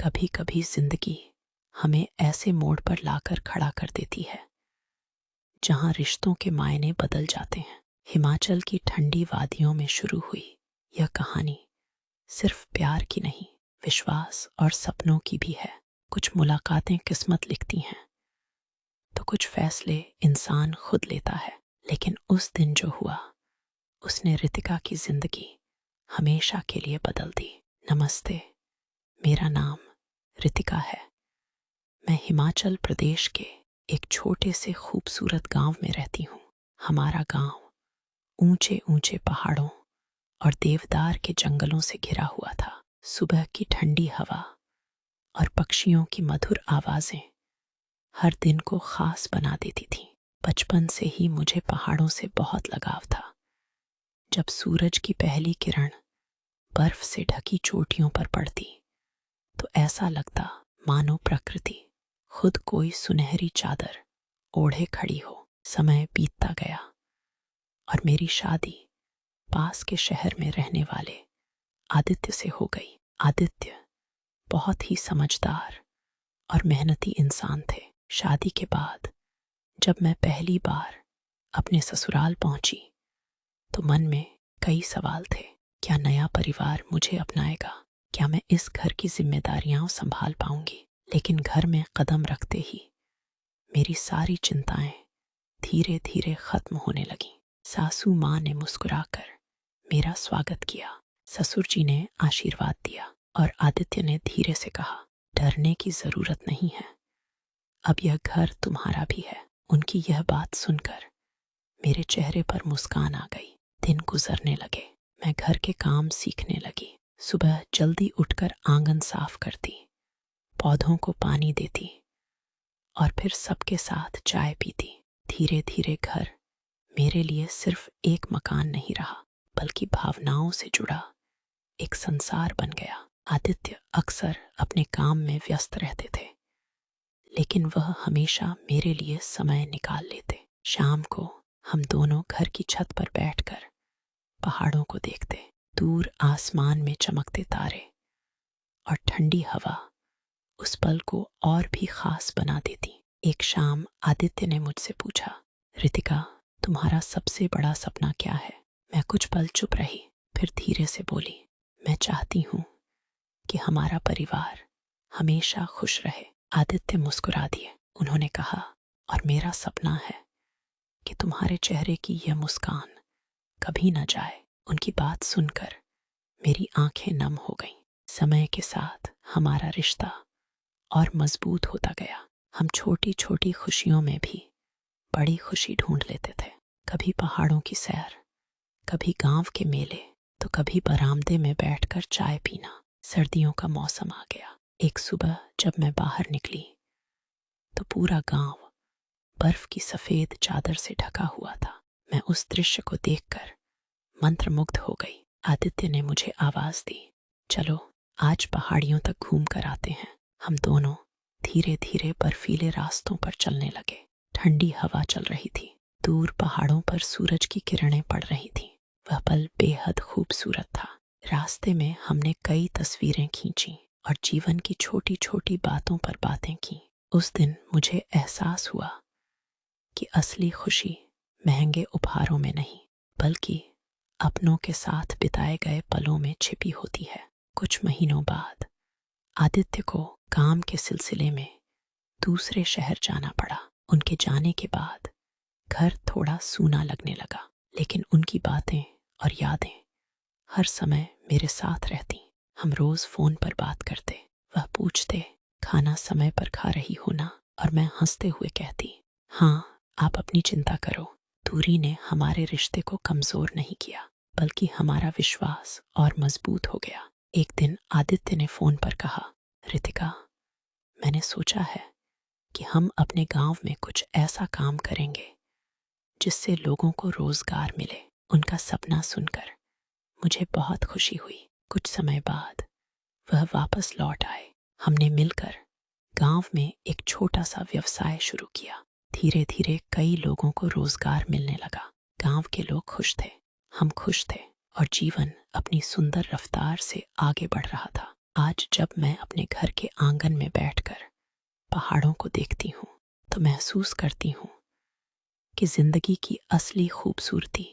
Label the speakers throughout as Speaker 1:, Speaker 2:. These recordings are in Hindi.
Speaker 1: कभी कभी जिंदगी हमें ऐसे मोड़ पर लाकर खड़ा कर देती है जहां रिश्तों के मायने बदल जाते हैं। हिमाचल की ठंडी वादियों में शुरू हुई यह कहानी सिर्फ प्यार की नहीं, विश्वास और सपनों की भी है। कुछ मुलाकातें किस्मत लिखती हैं तो कुछ फैसले इंसान खुद लेता है। लेकिन उस दिन जो हुआ उसने रितिका की जिंदगी हमेशा के लिए बदल दी। नमस्ते, मेरा नाम रितिका है। मैं हिमाचल प्रदेश के एक छोटे से खूबसूरत गांव में रहती हूँ। हमारा गांव ऊंचे ऊंचे पहाड़ों और देवदार के जंगलों से घिरा हुआ था। सुबह की ठंडी हवा और पक्षियों की मधुर आवाजें हर दिन को खास बना देती थीं। बचपन से ही मुझे पहाड़ों से बहुत लगाव था। जब सूरज की पहली किरण बर्फ से ढकी चोटियों पर पड़ती तो ऐसा लगता मानो प्रकृति खुद कोई सुनहरी चादर ओढ़े खड़ी हो। समय बीतता गया और मेरी शादी पास के शहर में रहने वाले आदित्य से हो गई। आदित्य बहुत ही समझदार और मेहनती इंसान थे। शादी के बाद जब मैं पहली बार अपने ससुराल पहुंची तो मन में कई सवाल थे। क्या नया परिवार मुझे अपनाएगा? क्या मैं इस घर की जिम्मेदारियां संभाल पाऊंगी? लेकिन घर में कदम रखते ही मेरी सारी चिंताएं धीरे धीरे खत्म होने लगीं। सासू माँ ने मुस्कुराकर मेरा स्वागत किया, ससुर जी ने आशीर्वाद दिया और आदित्य ने धीरे से कहा, डरने की जरूरत नहीं है, अब यह घर तुम्हारा भी है। उनकी यह बात सुनकर मेरे चेहरे पर मुस्कान आ गई। दिन गुजरने लगे, मैं घर के काम सीखने लगी। सुबह जल्दी उठकर आंगन साफ करती, पौधों को पानी देती और फिर सबके साथ चाय पीती। धीरे धीरे घर मेरे लिए सिर्फ एक मकान नहीं रहा, बल्कि भावनाओं से जुड़ा एक संसार बन गया। आदित्य अक्सर अपने काम में व्यस्त रहते थे, लेकिन वह हमेशा मेरे लिए समय निकाल लेते। शाम को हम दोनों घर की छत पर बैठकर पहाड़ों को देखते। दूर आसमान में चमकते तारे और ठंडी हवा उस पल को और भी खास बना देती। एक शाम आदित्य ने मुझसे पूछा, रितिका, तुम्हारा सबसे बड़ा सपना क्या है? मैं कुछ पल चुप रही, फिर धीरे से बोली, मैं चाहती हूँ कि हमारा परिवार हमेशा खुश रहे। आदित्य मुस्कुरा दिए। उन्होंने कहा, और मेरा सपना है कि तुम्हारे चेहरे की यह मुस्कान कभी न जाए। उनकी बात सुनकर मेरी आंखें नम हो गईं। समय के साथ हमारा रिश्ता और मजबूत होता गया। हम छोटी छोटी खुशियों में भी बड़ी खुशी ढूंढ लेते थे। कभी पहाड़ों की सैर, कभी गांव के मेले, तो कभी बरामदे में बैठकर चाय पीना। सर्दियों का मौसम आ गया। एक सुबह जब मैं बाहर निकली तो पूरा गांव बर्फ की सफेद चादर से ढका हुआ था। मैं उस दृश्य को देखकर मंत्रमुग्ध हो गई। आदित्य ने मुझे आवाज दी, चलो आज पहाड़ियों तक घूम कर आते हैं। हम दोनों धीरे धीरे बर्फीले रास्तों पर चलने लगे। ठंडी हवा चल रही थी, दूर पहाड़ों पर सूरज की किरणें पड़ रही थीं। वह पल बेहद खूबसूरत था। रास्ते में हमने कई तस्वीरें खींची और जीवन की छोटी छोटी बातों पर बातें की। उस दिन मुझे एहसास हुआ कि असली खुशी महंगे उपहारों में नहीं, बल्कि अपनों के साथ बिताए गए पलों में छिपी होती है। कुछ महीनों बाद आदित्य को काम के सिलसिले में दूसरे शहर जाना पड़ा। उनके जाने के बाद घर थोड़ा सूना लगने लगा, लेकिन उनकी बातें और यादें हर समय मेरे साथ रहती। हम रोज फोन पर बात करते। वह पूछते, खाना समय पर खा रही हो ना? और मैं हंसते हुए कहती, हाँ, आप अपनी चिंता करो। दूरी ने हमारे रिश्ते को कमजोर नहीं किया, बल्कि हमारा विश्वास और मजबूत हो गया। एक दिन आदित्य ने फोन पर कहा, रितिका, मैंने सोचा है कि हम अपने गांव में कुछ ऐसा काम करेंगे जिससे लोगों को रोजगार मिले। उनका सपना सुनकर मुझे बहुत खुशी हुई। कुछ समय बाद वह वापस लौट आए। हमने मिलकर गांव में एक छोटा सा व्यवसाय शुरू किया। धीरे धीरे कई लोगों को रोजगार मिलने लगा। गांव के लोग खुश थे, हम खुश थे और जीवन अपनी सुंदर रफ्तार से आगे बढ़ रहा था। आज जब मैं अपने घर के आंगन में बैठकर पहाड़ों को देखती हूँ तो महसूस करती हूँ कि जिंदगी की असली खूबसूरती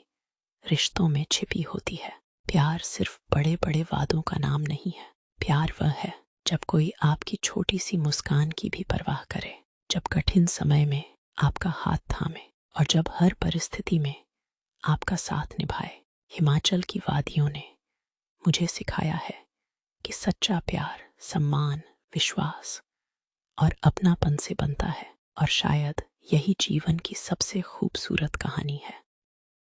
Speaker 1: रिश्तों में छिपी होती है। प्यार सिर्फ बड़े बड़े वादों का नाम नहीं है। प्यार वह है जब कोई आपकी छोटी सी मुस्कान की भी परवाह करे, जब कठिन समय में आपका हाथ थामे और जब हर परिस्थिति में आपका साथ निभाए। हिमाचल की वादियों ने मुझे सिखाया है कि सच्चा प्यार सम्मान, विश्वास और अपनापन से बनता है, और शायद यही जीवन की सबसे खूबसूरत कहानी है।